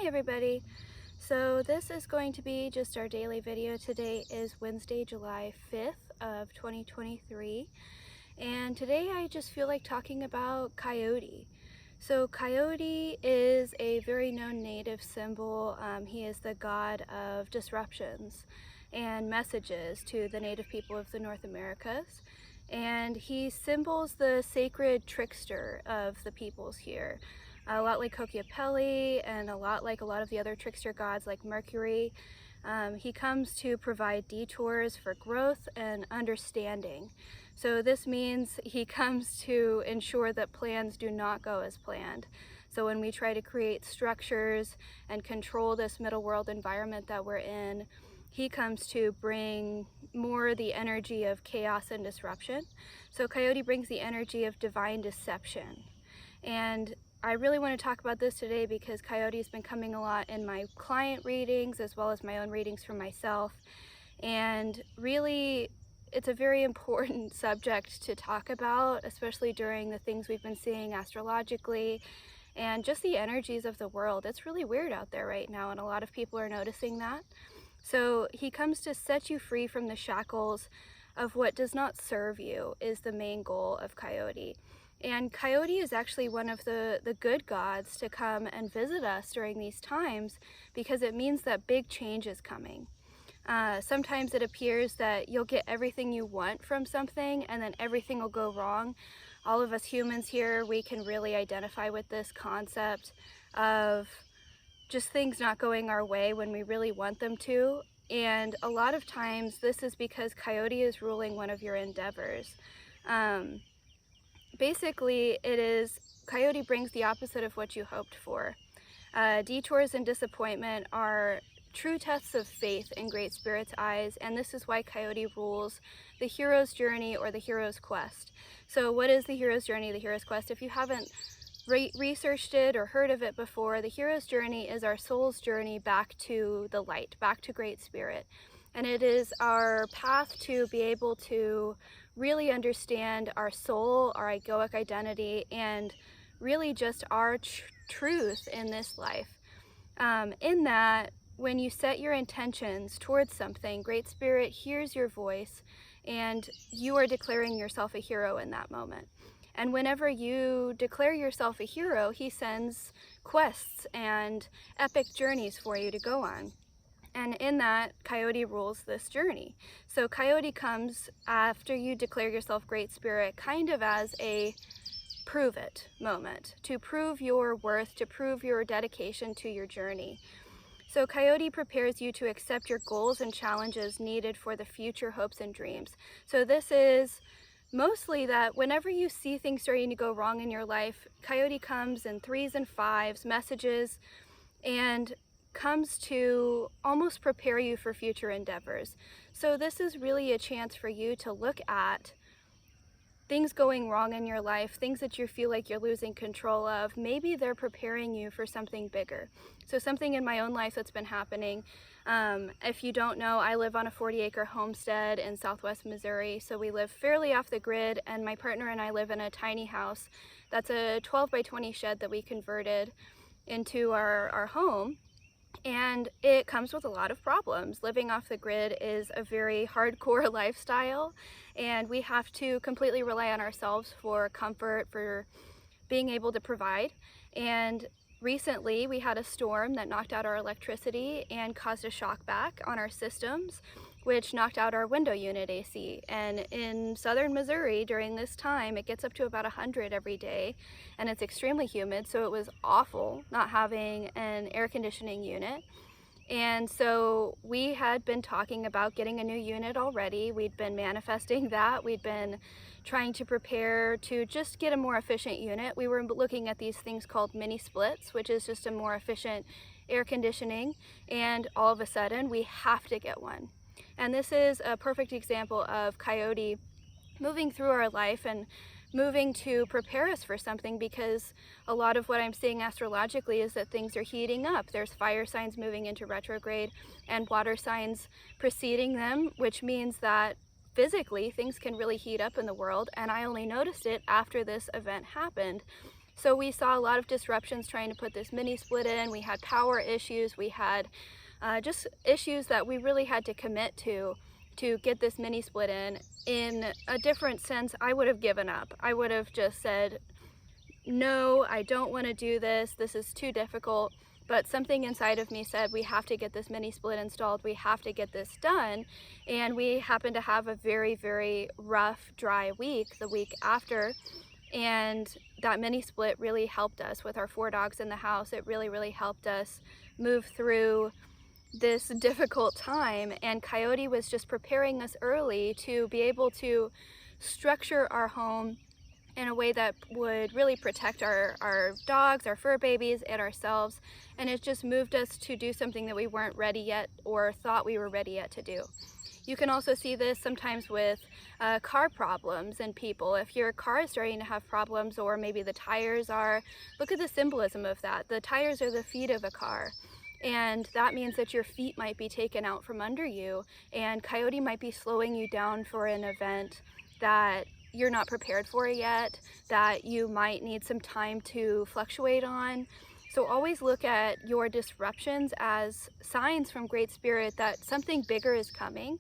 Hey everybody! So this is going to be just our daily video. Today is Wednesday, July 5th of 2023, and today I just feel like talking about Coyote. So Coyote is a very known native symbol. He is the god of disruptions and messages to the native people of the North Americas, and he symbols the sacred trickster of the peoples here. A lot like Coyote and a lot like a lot of the other trickster gods like Mercury. He comes to provide detours for growth and understanding. So this means he comes to ensure that plans do not go as planned. So when we try to create structures and control this middle world environment that we're in, he comes to bring more the energy of chaos and disruption. So Coyote brings the energy of divine deception. And I really want to talk about this today because Coyote's been coming a lot in my client readings as well as my own readings for myself. And really, it's a very important subject to talk about, especially during the things we've been seeing astrologically and just the energies of the world. It's really weird out there right now, and a lot of people are noticing that. So he comes to set you free from the shackles of what does not serve you is the main goal of Coyote. And Coyote is actually one of the good gods to come and visit us during these times because it means that big change is coming. Sometimes it appears that you'll get everything you want from something and then everything will go wrong. All of us humans here, we can really identify with this concept of just things not going our way when we really want them to. And a lot of times this is because Coyote is ruling one of your endeavors. Basically, Coyote brings the opposite of what you hoped for. Detours and disappointment are true tests of faith in Great Spirit's eyes, and this is why Coyote rules the hero's journey or the hero's quest. So what is the hero's journey, the hero's quest? If you haven't researched it or heard of it before, the hero's journey is our soul's journey back to the light, back to Great Spirit. And it is our path to be able to really understand our soul, our egoic identity, and really just our truth in this life. In that, when you set your intentions towards something, Great Spirit hears your voice and you are declaring yourself a hero in that moment. And whenever you declare yourself a hero, he sends quests and epic journeys for you to go on. And in that, Coyote rules this journey. So Coyote comes after you declare yourself Great Spirit, kind of as a prove it moment, to prove your worth, to prove your dedication to your journey. So Coyote prepares you to accept your goals and challenges needed for the future hopes and dreams. So this is mostly that whenever you see things starting to go wrong in your life, Coyote comes in 3s and 5s, messages, and comes to almost prepare you for future endeavors. So this is really a chance for you to look at things going wrong in your life, things that you feel like you're losing control of. Maybe they're preparing you for something bigger. So something in my own life that's been happening, if you don't know, I live on a 40-acre homestead in southwest Missouri, so we live fairly off the grid, and my partner and I live in a tiny house that's a 12 by 20 shed that we converted into our home. And it comes with a lot of problems. Living off the grid is a very hardcore lifestyle, and we have to completely rely on ourselves for comfort, for being able to provide. And recently we had a storm that knocked out our electricity and caused a shock back on our systems, which knocked out our window unit AC. And in southern Missouri during this time, it gets up to about 100 every day, and it's extremely humid, so it was awful not having an air conditioning unit. And so we had been talking about getting a new unit already. We'd been manifesting that. We'd been trying to prepare to just get a more efficient unit. We were looking at these things called mini splits, which is just a more efficient air conditioning, and all of a sudden we have to get one. And this is a perfect example of Coyote moving through our life and moving to prepare us for something, because a lot of what I'm seeing astrologically is that things are heating up. There's fire signs moving into retrograde and water signs preceding them, which means that physically things can really heat up in the world, and I only noticed it after this event happened. So we saw a lot of disruptions trying to put this mini split in. We had power issues, we had just issues that we really had to commit to get this mini split in. In a different sense, I would have given up. I would have just said, no, I don't want to do this. This is too difficult. But something inside of me said, we have to get this mini split installed. We have to get this done. And we happened to have a very, very rough, dry week the week after. And that mini split really helped us with our 4 dogs in the house. It really, really helped us move through this difficult time. And Coyote was just preparing us early to be able to structure our home in a way that would really protect our dogs, our fur babies, and ourselves. And it just moved us to do something that we weren't ready yet or thought we were ready yet to do. You can also see this sometimes with car problems and people. If your car is starting to have problems, or maybe the tires are, look at the symbolism of that. The tires are the feet of a car. And that means that your feet might be taken out from under you, and Coyote might be slowing you down for an event that you're not prepared for yet, that you might need some time to fluctuate on. So always look at your disruptions as signs from Great Spirit that something bigger is coming,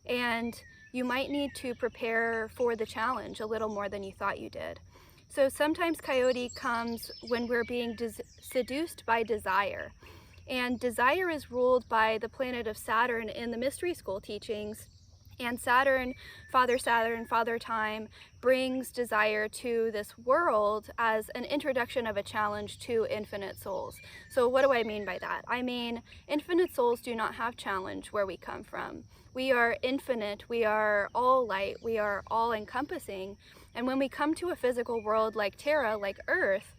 and you might need to prepare for the challenge a little more than you thought you did. So sometimes Coyote comes when we're being seduced by desire. And desire is ruled by the planet of Saturn in the mystery school teachings. And Saturn, Father Time, brings desire to this world as an introduction of a challenge to infinite souls. So what do I mean by that? I mean, infinite souls do not have challenge where we come from. We are infinite, we are all light, we are all encompassing. And when we come to a physical world like Terra, like Earth,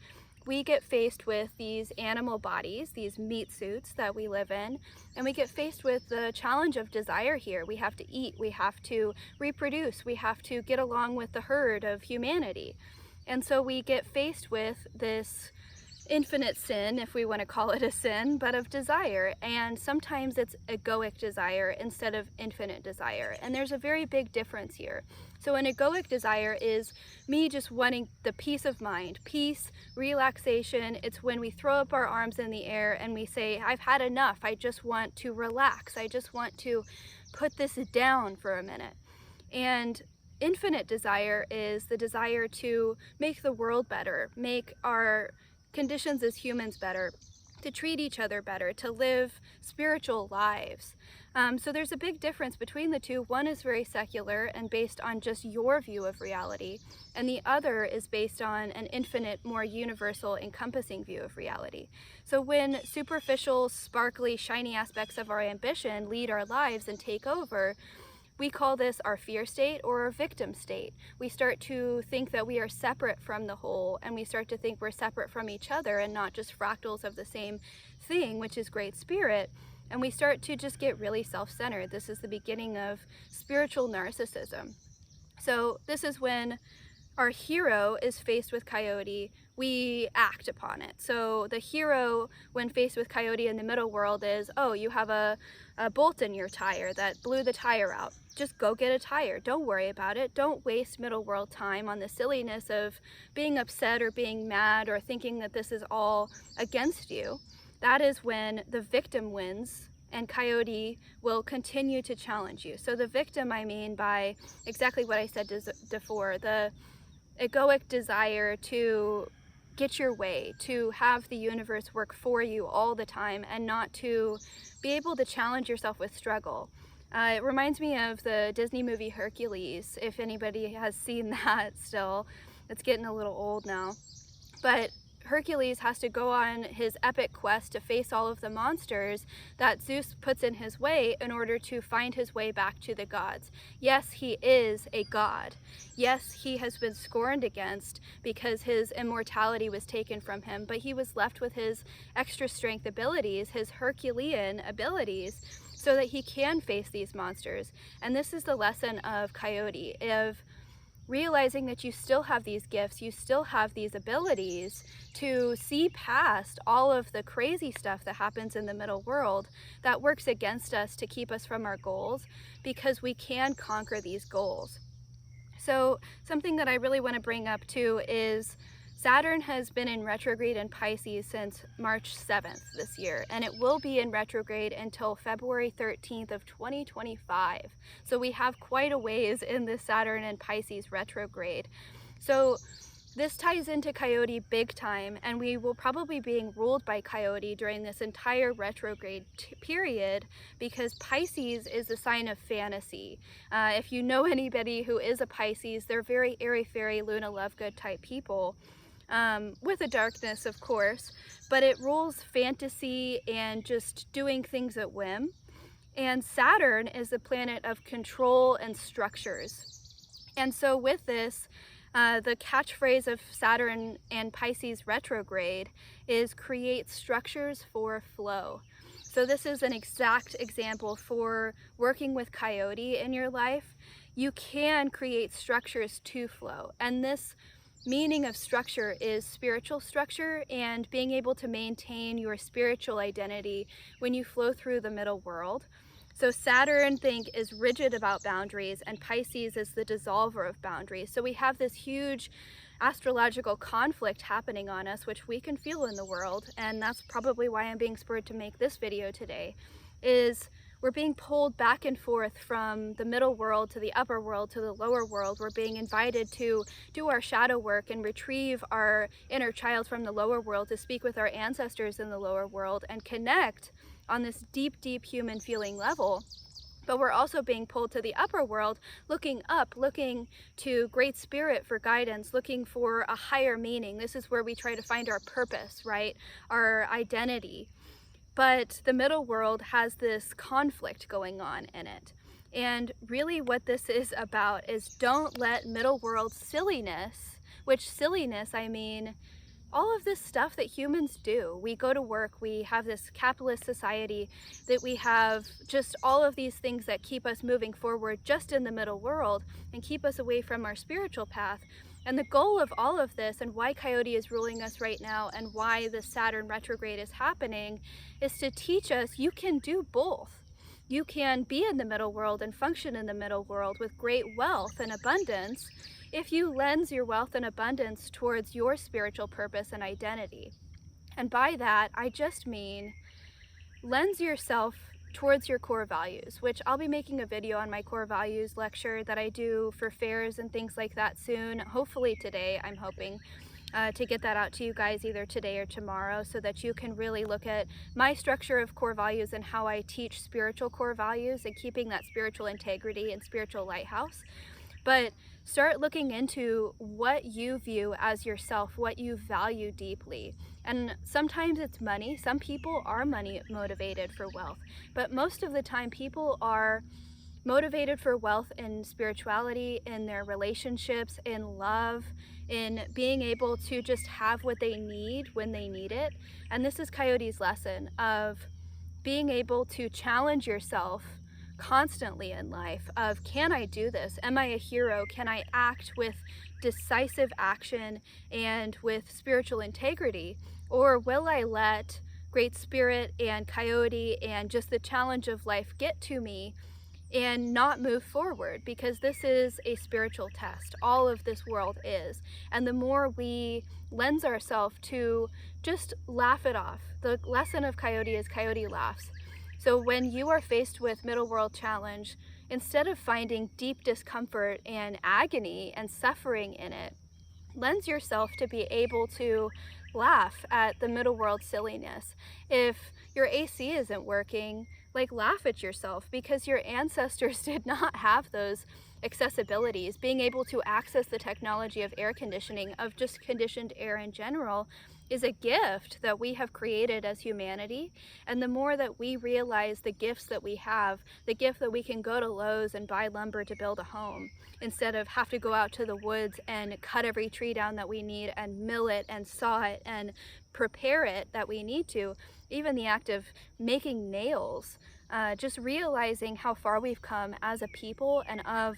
we get faced with these animal bodies, these meat suits that we live in, and we get faced with the challenge of desire here. We have to eat, we have to reproduce, we have to get along with the herd of humanity. And so we get faced with this infinite sin, if we want to call it a sin, but of desire. And sometimes it's egoic desire instead of infinite desire. And there's a very big difference here. So an egoic desire is me just wanting the peace of mind, peace, relaxation. It's when we throw up our arms in the air and we say, I've had enough. I just want to relax. I just want to put this down for a minute. And infinite desire is the desire to make the world better, make our conditions as humans better, to treat each other better, to live spiritual lives. So there's a big difference between the two. One is very secular and based on just your view of reality, and the other is based on an infinite, more universal, encompassing view of reality. So when superficial, sparkly, shiny aspects of our ambition lead our lives and take over, we call this our fear state or our victim state. We start to think that we are separate from the whole, and we start to think we're separate from each other and not just fractals of the same thing, which is Great Spirit. And we start to just get really self-centered. This is the beginning of spiritual narcissism. So this is when our hero is faced with Coyote, we act upon it. So the hero, when faced with Coyote in the middle world, is, oh, you have a bolt in your tire that blew the tire out. Just go get a tire. Don't worry about it. Don't waste middle world time on the silliness of being upset or being mad or thinking that this is all against you. That is when the victim wins, and Coyote will continue to challenge you. So the victim, I mean by exactly what I said before, the egoic desire to get your way, to have the universe work for you all the time and not to be able to challenge yourself with struggle. It reminds me of the Disney movie Hercules, if anybody has seen that still. It's getting a little old now. But Hercules has to go on his epic quest to face all of the monsters that Zeus puts in his way in order to find his way back to the gods. Yes, he is a god. Yes, he has been scorned against because his immortality was taken from him, but he was left with his extra strength abilities, his Herculean abilities, so that he can face these monsters. And this is the lesson of Coyote, of realizing that you still have these gifts, you still have these abilities to see past all of the crazy stuff that happens in the middle world that works against us to keep us from our goals, because we can conquer these goals. So something that I really want to bring up too is Saturn has been in retrograde in Pisces since March 7th this year, and it will be in retrograde until February 13th of 2025. So we have quite a ways in this Saturn and Pisces retrograde. So this ties into Coyote big time, and we will probably be being ruled by Coyote during this entire retrograde period, because Pisces is a sign of fantasy. If you know anybody who is a Pisces, they're very airy-fairy, Luna Lovegood type people, with a darkness, of course, but it rules fantasy and just doing things at whim. And Saturn is the planet of control and structures. And so with this, the catchphrase of Saturn and Pisces retrograde is create structures for flow. So this is an exact example for working with Coyote in your life. You can create structures to flow, and this meaning of structure is spiritual structure and being able to maintain your spiritual identity when you flow through the middle world. So Saturn, think, is rigid about boundaries, and Pisces is the dissolver of boundaries. So we have this huge astrological conflict happening on us, which we can feel in the world, and that's probably why I'm being spurred to make this video today, is we're being pulled back and forth from the middle world to the upper world to the lower world. We're being invited to do our shadow work and retrieve our inner child from the lower world, to speak with our ancestors in the lower world and connect on this deep, deep human feeling level. But we're also being pulled to the upper world, looking up, looking to Great Spirit for guidance, looking for a higher meaning. This is where we try to find our purpose, right? Our identity. But the middle world has this conflict going on in it. And really what this is about is don't let middle world silliness, which silliness, I mean, all of this stuff that humans do. We go to work, we have this capitalist society, that we have just all of these things that keep us moving forward just in the middle world and keep us away from our spiritual path. And the goal of all of this, and why Coyote is ruling us right now, and why the Saturn retrograde is happening, is to teach us you can do both. You can be in the middle world and function in the middle world with great wealth and abundance if you lens your wealth and abundance towards your spiritual purpose and identity. And by that, I just mean lens yourself towards your core values, which I'll be making a video on my core values lecture that I do for fairs and things like that soon. Hopefully today, I'm hoping to get that out to you guys either today or tomorrow, so that you can really look at my structure of core values and how I teach spiritual core values and keeping that spiritual integrity and spiritual lighthouse. But start looking into what you view as yourself, what you value deeply. And sometimes it's money. Some people are money motivated for wealth, but most of the time people are motivated for wealth in spirituality, in their relationships, in love, in being able to just have what they need when they need it. And this is Coyote's lesson of being able to challenge yourself constantly in life of, can I do this? Am I a hero? Can I act with decisive action and with spiritual integrity? Or will I let Great Spirit and Coyote and just the challenge of life get to me and not move forward? Because this is a spiritual test. All of this world is. And the more we lens ourselves to just laugh it off. The lesson of Coyote is Coyote laughs. So when you are faced with middle world challenge, instead of finding deep discomfort and agony and suffering in it, lends yourself to be able to laugh at the middle world silliness. If your AC isn't working, laugh at yourself, because your ancestors did not have those accessibilities. Being able to access the technology of air conditioning, of just conditioned air in general, is a gift that we have created as humanity. And the more that we realize the gifts that we have, the gift that we can go to Lowe's and buy lumber to build a home, instead of have to go out to the woods and cut every tree down that we need and mill it and saw it and prepare it that we need to, even the act of making nails, just realizing how far we've come as a people and of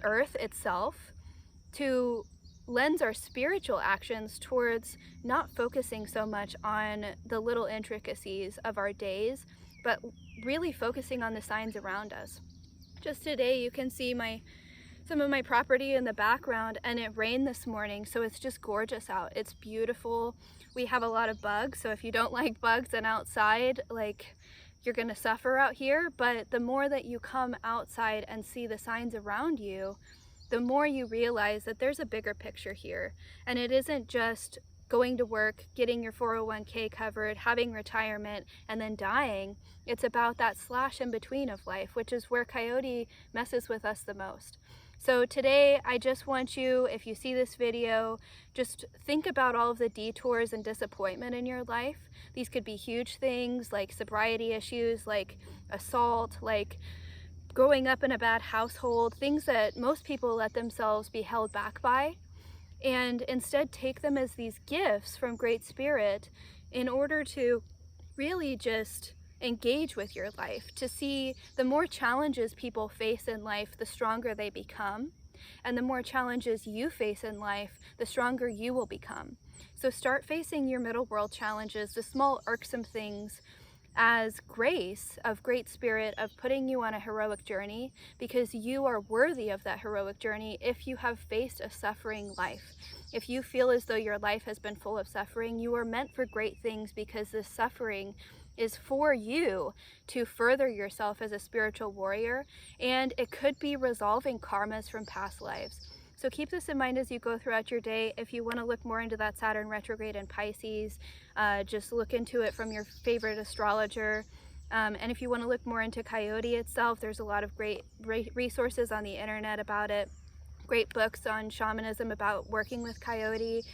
Earth itself, to lends our spiritual actions towards not focusing so much on the little intricacies of our days, but really focusing on the signs around us. Just today you can see my some of my property in the background, and it rained this morning, so it's just gorgeous out. It's beautiful. We have a lot of bugs, so if you don't like bugs and outside, like, you're gonna suffer out here. But the more that you come outside and see the signs around you, the more you realize that there's a bigger picture here. And it isn't just going to work, getting your 401k covered, having retirement, and then dying. It's about that slash in between of life, which is where Coyote messes with us the most. So today, I just want you, if you see this video, just think about all of the detours and disappointment in your life. These could be huge things like sobriety issues, like assault, like growing up in a bad household, things that most people let themselves be held back by, and instead take them as these gifts from Great Spirit in order to really just engage with your life, to see the more challenges people face in life, the stronger they become, and the more challenges you face in life, the stronger you will become. So start facing your middle world challenges, the small irksome things, as grace of Great Spirit of putting you on a heroic journey, because you are worthy of that heroic journey if you have faced a suffering life. If you feel as though your life has been full of suffering, you are meant for great things, because this suffering is for you to further yourself as a spiritual warrior, and it could be resolving karmas from past lives. So keep this in mind as you go throughout your day. If you want to look more into that Saturn retrograde in Pisces, just look into it from your favorite astrologer. And if you want to look more into Coyote itself, there's a lot of great resources on the internet about it. Great books on shamanism about working with Coyote.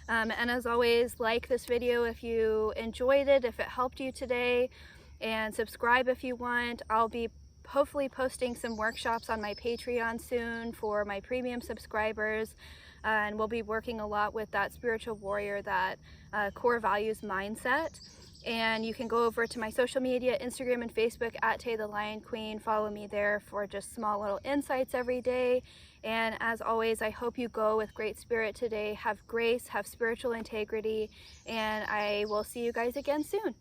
And as always, like this video if you enjoyed it, if it helped you today, and subscribe if you want. I'll be hopefully posting some workshops on my Patreon soon for my premium subscribers, and we'll be working a lot with that spiritual warrior, that core values mindset. And you can go over to my social media, Instagram and Facebook at Tay the Lion Queen. Follow me there for just small little insights every day. And as always, I hope you go with Great Spirit today. Have grace, have spiritual integrity, and I will see you guys again soon.